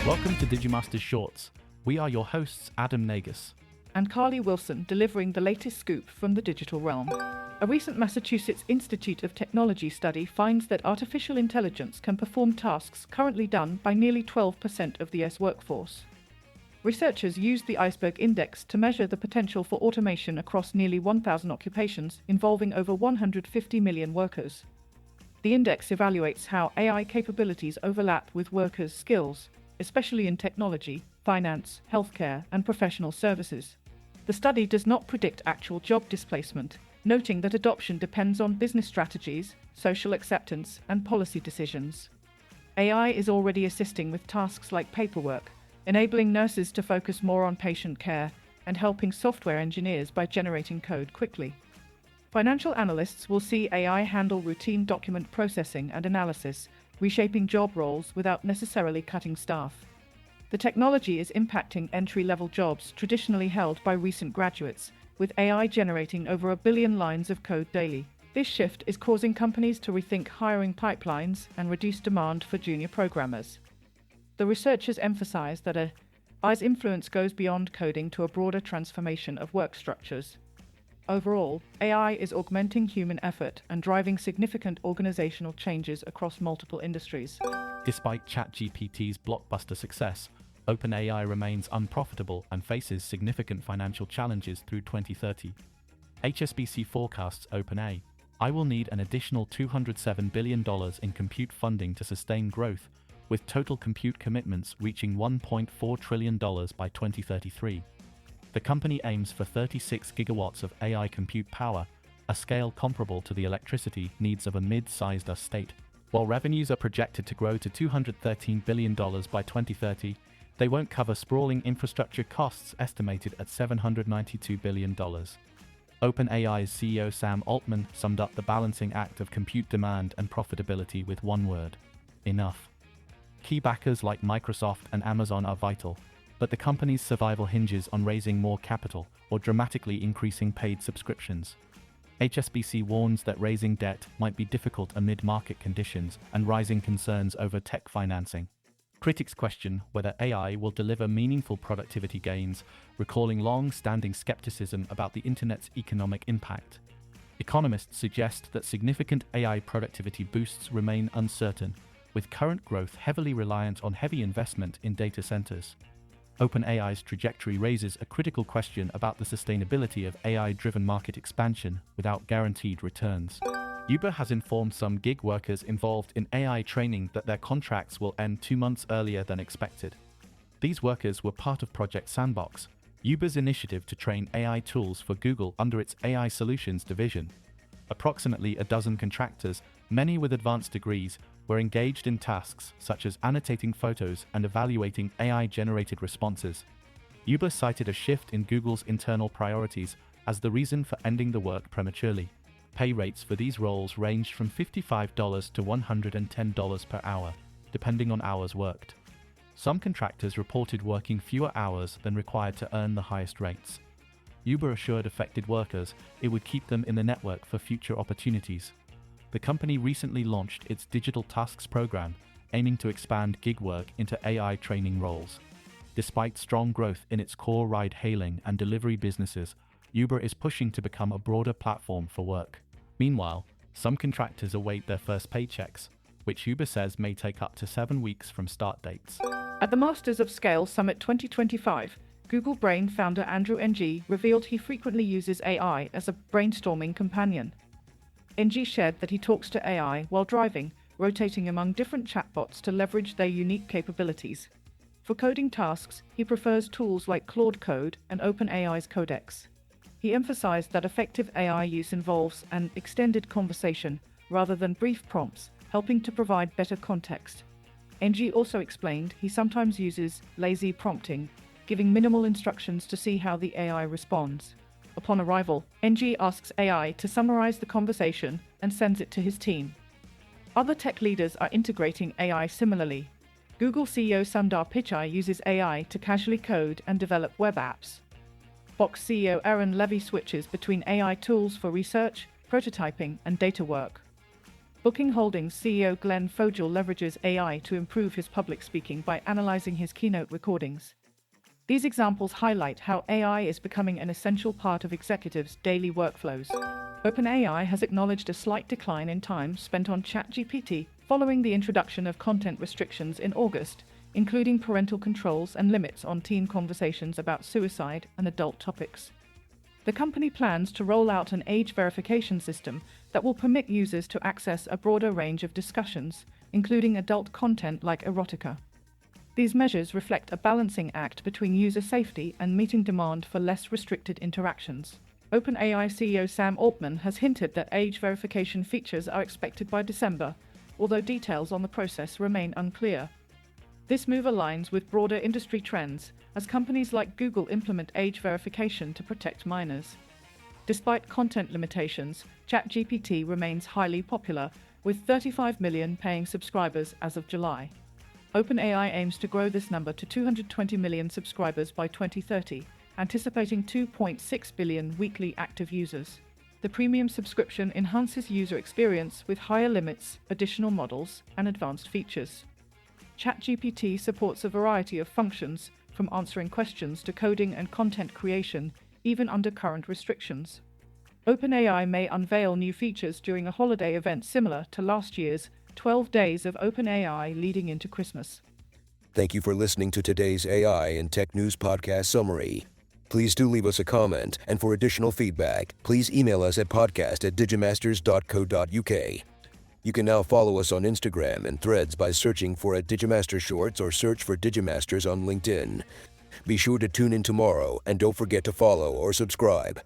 Welcome to Digimasters Shorts. We are your hosts, Adam Nagus and Carly Wilson, delivering the latest scoop from the digital realm. A recent Massachusetts Institute of Technology study finds that artificial intelligence can perform tasks currently done by nearly 12% of the US workforce. Researchers used the Iceberg Index to measure the potential for automation across nearly 1,000 occupations involving over 150 million workers. The index evaluates how AI capabilities overlap with workers' skills, especially in technology, finance, healthcare, and professional services. The study does not predict actual job displacement, noting that adoption depends on business strategies, social acceptance, and policy decisions. AI is already assisting with tasks like paperwork, enabling nurses to focus more on patient care, and helping software engineers by generating code quickly. Financial analysts will see AI handle routine document processing and analysis, reshaping job roles without necessarily cutting staff. The technology is impacting entry-level jobs traditionally held by recent graduates, with AI generating over 1 billion lines of code daily. This shift is causing companies to rethink hiring pipelines and reduce demand for junior programmers. The researchers emphasize that AI's influence goes beyond coding to a broader transformation of work structures. Overall, AI is augmenting human effort and driving significant organizational changes across multiple industries. Despite ChatGPT's blockbuster success, OpenAI remains unprofitable and faces significant financial challenges through 2030. HSBC forecasts OpenAI will need an additional $207 billion in compute funding to sustain growth, with total compute commitments reaching $1.4 trillion by 2033. The company aims for 36 gigawatts of AI compute power, a scale comparable to the electricity needs of a mid-sized state. While revenues are projected to grow to $213 billion by 2030, they won't cover sprawling infrastructure costs estimated at $792 billion. OpenAI's CEO Sam Altman summed up the balancing act of compute demand and profitability with one word: enough. Key backers like Microsoft and Amazon are vital, but the company's survival hinges on raising more capital or dramatically increasing paid subscriptions. HSBC warns that raising debt might be difficult amid market conditions and rising concerns over tech financing. Critics question whether AI will deliver meaningful productivity gains, recalling long-standing skepticism about the internet's economic impact. Economists suggest that significant AI productivity boosts remain uncertain, with current growth heavily reliant on heavy investment in data centers. OpenAI's trajectory raises a critical question about the sustainability of AI-driven market expansion without guaranteed returns. Uber has informed some gig workers involved in AI training that their contracts will end 2 months earlier than expected. These workers were part of Project Sandbox, Uber's initiative to train AI tools for Google under its AI Solutions division. Approximately a dozen contractors, many with advanced degrees, were engaged in tasks such as annotating photos and evaluating AI-generated responses. Uber cited a shift in Google's internal priorities as the reason for ending the work prematurely. Pay rates for these roles ranged from $55 to $110 per hour, depending on hours worked. Some contractors reported working fewer hours than required to earn the highest rates. Uber assured affected workers it would keep them in the network for future opportunities. The company recently launched its Digital Tasks program, aiming to expand gig work into AI training roles. Despite strong growth in its core ride-hailing and delivery businesses, Uber is pushing to become a broader platform for work. Meanwhile, some contractors await their first paychecks, which Uber says may take up to 7 weeks from start dates. At the Masters of Scale Summit 2025, Google Brain founder Andrew Ng revealed he frequently uses AI as a brainstorming companion. Ng shared that he talks to AI while driving, rotating among different chatbots to leverage their unique capabilities. For coding tasks, he prefers tools like Claude Code and OpenAI's Codex. He emphasized that effective AI use involves an extended conversation rather than brief prompts, helping to provide better context. Ng also explained he sometimes uses lazy prompting, giving minimal instructions to see how the AI responds. Upon arrival, Ng asks AI to summarize the conversation and sends it to his team. Other tech leaders are integrating AI similarly. Google CEO Sundar Pichai uses AI to casually code and develop web apps. Box CEO Aaron Levy switches between AI tools for research, prototyping, and data work. Booking Holdings CEO Glenn Fogel leverages AI to improve his public speaking by analyzing his keynote recordings. These examples highlight how AI is becoming an essential part of executives' daily workflows. OpenAI has acknowledged a slight decline in time spent on ChatGPT following the introduction of content restrictions in August, including parental controls and limits on teen conversations about suicide and adult topics. The company plans to roll out an age verification system that will permit users to access a broader range of discussions, including adult content like erotica. These measures reflect a balancing act between user safety and meeting demand for less restricted interactions. OpenAI CEO Sam Altman has hinted that age verification features are expected by December, although details on the process remain unclear. This move aligns with broader industry trends as companies like Google implement age verification to protect minors. Despite content limitations, ChatGPT remains highly popular, with 35 million paying subscribers as of July. OpenAI aims to grow this number to 220 million subscribers by 2030, anticipating 2.6 billion weekly active users. The premium subscription enhances user experience with higher limits, additional models, and advanced features. ChatGPT supports a variety of functions, from answering questions to coding and content creation, even under current restrictions. OpenAI may unveil new features during a holiday event similar to last year's 12 Days of OpenAI leading into Christmas. Thank you for listening to today's AI and Tech News Podcast Summary. Please do leave us a comment, and for additional feedback, please email us at podcast@digimasters.co.uk. You can now follow us on Instagram and Threads by searching for @Digimaster Shorts or search for Digimasters on LinkedIn. Be sure to tune in tomorrow, and don't forget to follow or subscribe.